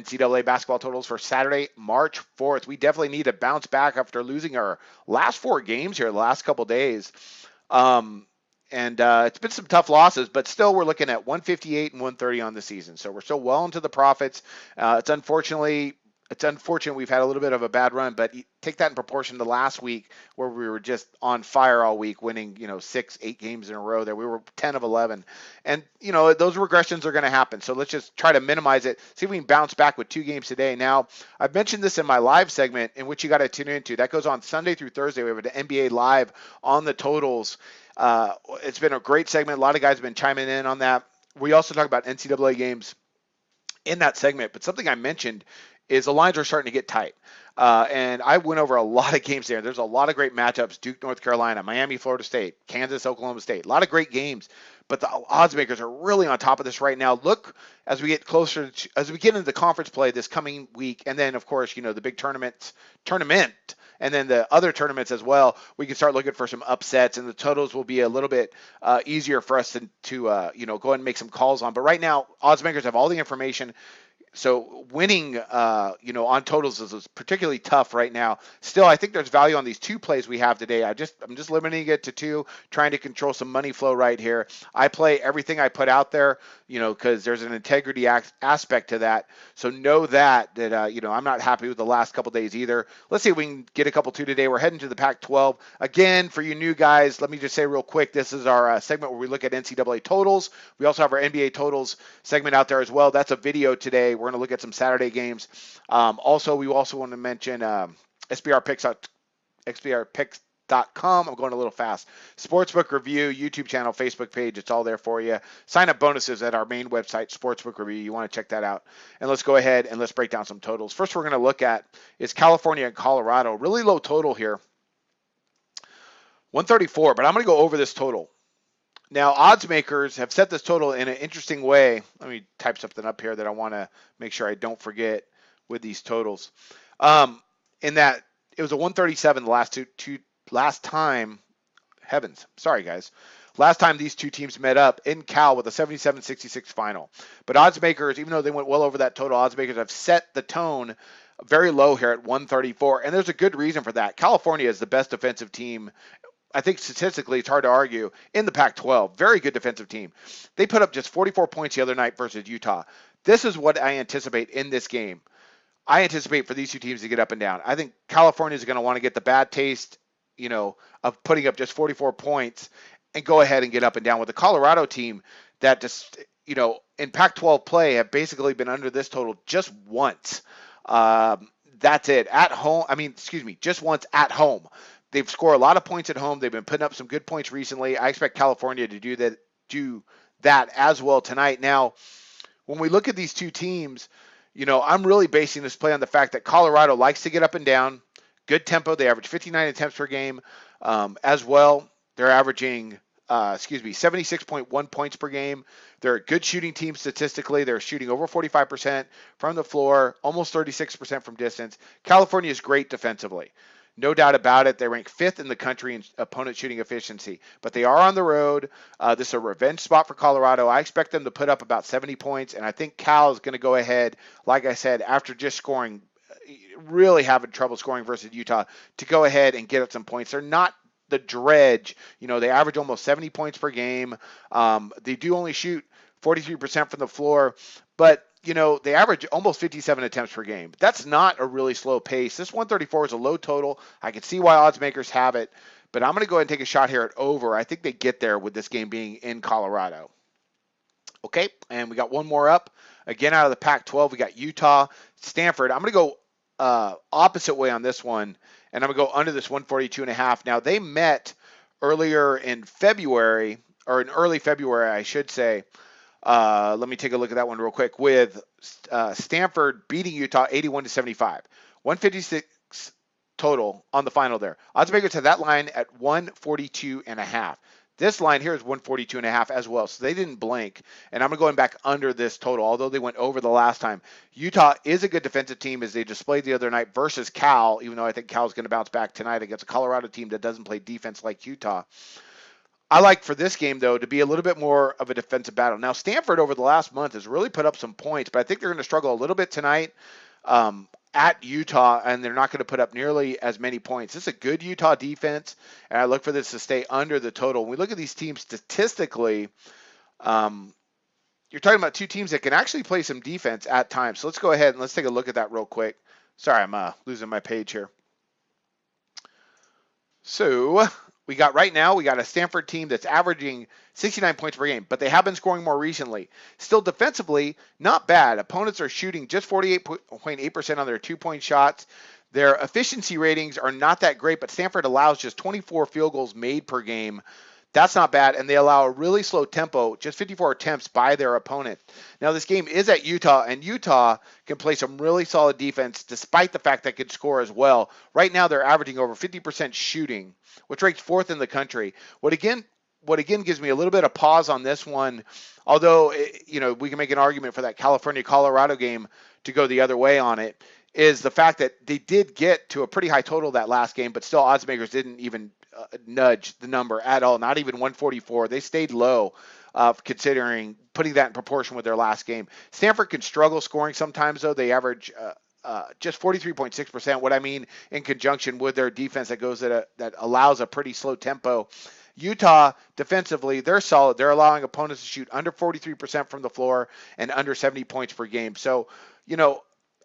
NCAA basketball totals for Saturday, March 4th. We definitely need to bounce back after losing our last 4 games here the last couple days. And it's been some tough losses, but still we're looking at 158 and 130 on the season. So we're still well into the profits. It's unfortunate we've had a little bit of a bad run, but take that in proportion to last week where we were just on fire all week, winning 6-8 games in a row there. We were 10 of 11. And those regressions are going to happen. So let's just try to minimize it, see if we can bounce back with 2 games today. Now, I've mentioned this in my live segment, in which you got to tune into. That goes on Sunday through Thursday. We have an NBA live on the totals. It's been a great segment. A lot of guys have been chiming in on that. We also talk about NCAA games in that segment, but something I mentioned is the lines are starting to get tight. And I went over a lot of games there. There's a lot of great matchups: Duke, North Carolina, Miami, Florida State, Kansas, Oklahoma State. A lot of great games, but the odds makers are really on top of this right now. Look, as we get closer, as we get into the conference play this coming week, and then of course, the big tournament, and then the other tournaments as well, we can start looking for some upsets, and the totals will be a little bit easier for us to go ahead and make some calls on. But right now, odds makers have all the information. So winning, on totals is particularly tough right now. Still, I think there's value on these 2 plays we have today. I'm just limiting it to 2, trying to control some money flow right here. I play everything I put out there, because there's an integrity aspect to that. So know that I'm not happy with the last couple days either. Let's see if we can get a couple 2 today. We're heading to the Pac-12. Again, for you new guys, let me just say real quick, this is our segment where we look at NCAA totals. We also have our NBA totals segment out there as well. That's a video today. We're going to look at some Saturday games. Also, we also want to mention SBRpicks.com. I'm going a little fast. Sportsbook Review, YouTube channel, Facebook page. It's all there for you. Sign-up bonuses at our main website, Sportsbook Review. You want to check that out. And let's go ahead and let's break down some totals. First, we're going to look at is California and Colorado. Really low total here, 134. But I'm going to go over this total. Now, odds makers have set this total in an interesting way. Let me type something up here that I want to make sure I don't forget with these totals. In that it was a 137 the last time. Heavens, sorry guys. Last time these 2 teams met up in Cal with a 77-66 final. But odds makers, even though they went well over that total, odds makers have set the tone very low here at 134, and there's a good reason for that. California is the best defensive team. I think statistically, it's hard to argue, in the Pac-12. Very good defensive team. They put up just 44 points the other night versus Utah. This is what I anticipate in this game. I anticipate for these 2 teams to get up and down. I think California is going to want to get the bad taste, of putting up just 44 points and go ahead and get up and down with the Colorado team that just, in Pac-12 play have basically been under this total just once. That's it. Just once at home. They've scored a lot of points at home. They've been putting up some good points recently. I expect California to do that as well tonight. Now, when we look at these 2 teams, I'm really basing this play on the fact that Colorado likes to get up and down. Good tempo. They average 59 attempts per game as well. They're averaging 76.1 points per game. They're a good shooting team statistically. They're shooting over 45% from the floor, almost 36% from distance. California is great defensively. No doubt about it. They rank 5th in the country in opponent shooting efficiency, but they are on the road. This is a revenge spot for Colorado. I expect them to put up about 70 points, and I think Cal is going to go ahead, like I said, after just really having trouble scoring versus Utah, to go ahead and get up some points. They're not the dredge. They average almost 70 points per game. They do only shoot 43% from the floor, but they average almost 57 attempts per game. That's not a really slow pace. This 134 is a low total. I can see why odds makers have it, but I'm going to go ahead and take a shot here at over. I think they get there with this game being in Colorado. Okay, and we got one more up. Again, out of the Pac-12, we got Utah, Stanford. I'm going to go opposite way on this one, and I'm going to go under this 142.5. Now, they met earlier in February, or in early February, I should say. Let me take a look at that one real quick, with Stanford beating Utah 81-75. 156 total on the final there. Odds makers have that line at 142.5. This line here is 142.5 as well, so they didn't blink. And I'm going back under this total, although they went over the last time. Utah is a good defensive team, as they displayed the other night versus Cal, even though I think Cal's going to bounce back tonight against a Colorado team that doesn't play defense like Utah. I like for this game, though, to be a little bit more of a defensive battle. Now, Stanford over the last month has really put up some points, but I think they're going to struggle a little bit tonight at Utah, and they're not going to put up nearly as many points. This is a good Utah defense, and I look for this to stay under the total. When we look at these teams statistically, you're talking about two teams that can actually play some defense at times. So let's go ahead and let's take a look at that real quick. Sorry, I'm losing my page here. So we got a Stanford team that's averaging 69 points per game, but they have been scoring more recently. Still defensively, not bad. Opponents are shooting just 48.8% on their two-point shots. Their efficiency ratings are not that great, but Stanford allows just 24 field goals made per game. That's not bad, and they allow a really slow tempo, just 54 attempts by their opponent. Now, this game is at Utah, and Utah can play some really solid defense despite the fact that they could score as well. Right now, they're averaging over 50% shooting, which ranks fourth in the country. What again gives me a little bit of pause on this one, although we can make an argument for that California-Colorado game to go the other way on it, is the fact that they did get to a pretty high total that last game, but still odds makers didn't even nudge the number at all, not even 144. They stayed low, considering putting that in proportion with their last game. Stanford can struggle scoring sometimes, though. They average just 43.6%. What I mean in conjunction with their defense that allows a pretty slow tempo. Utah, defensively, they're solid. They're allowing opponents to shoot under 43% from the floor and under 70 points per game. So,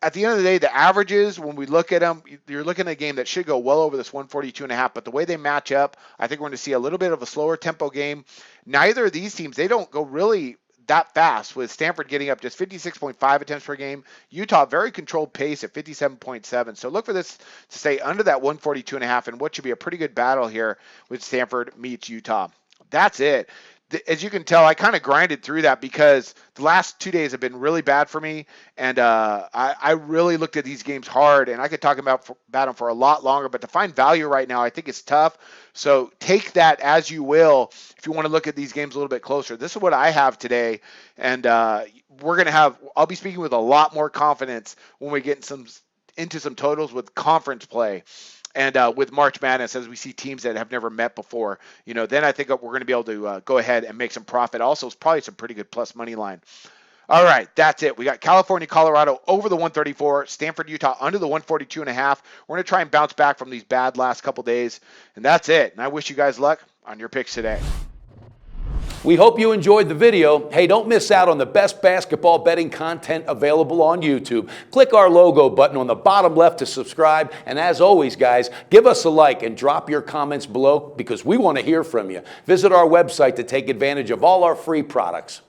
at the end of the day, the averages, when we look at them, you're looking at a game that should go well over this 142.5. But the way they match up, I think we're going to see a little bit of a slower tempo game. Neither of these teams, they don't go really that fast, with Stanford getting up just 56.5 attempts per game. Utah, very controlled pace at 57.7. So look for this to stay under that 142.5 and what should be a pretty good battle here with Stanford meets Utah. That's it. As you can tell, I kind of grinded through that because the last 2 days have been really bad for me, and I really looked at these games hard, and I could talk about them for a lot longer, but to find value right now, I think it's tough. So take that as you will if you want to look at these games a little bit closer. This is what I have today, and I'll be speaking with a lot more confidence when we get into some totals with conference play. And with March Madness, as we see teams that have never met before, then I think we're going to be able to go ahead and make some profit. Also, it's probably some pretty good plus money line. All right, that's it. We got California, Colorado over the 134, Stanford, Utah under the 142.5. We're going to try and bounce back from these bad last couple days, and that's it. And I wish you guys luck on your picks today. We hope you enjoyed the video. Hey, don't miss out on the best basketball betting content available on YouTube. Click our logo button on the bottom left to subscribe. And as always, guys, give us a like and drop your comments below because we want to hear from you. Visit our website to take advantage of all our free products.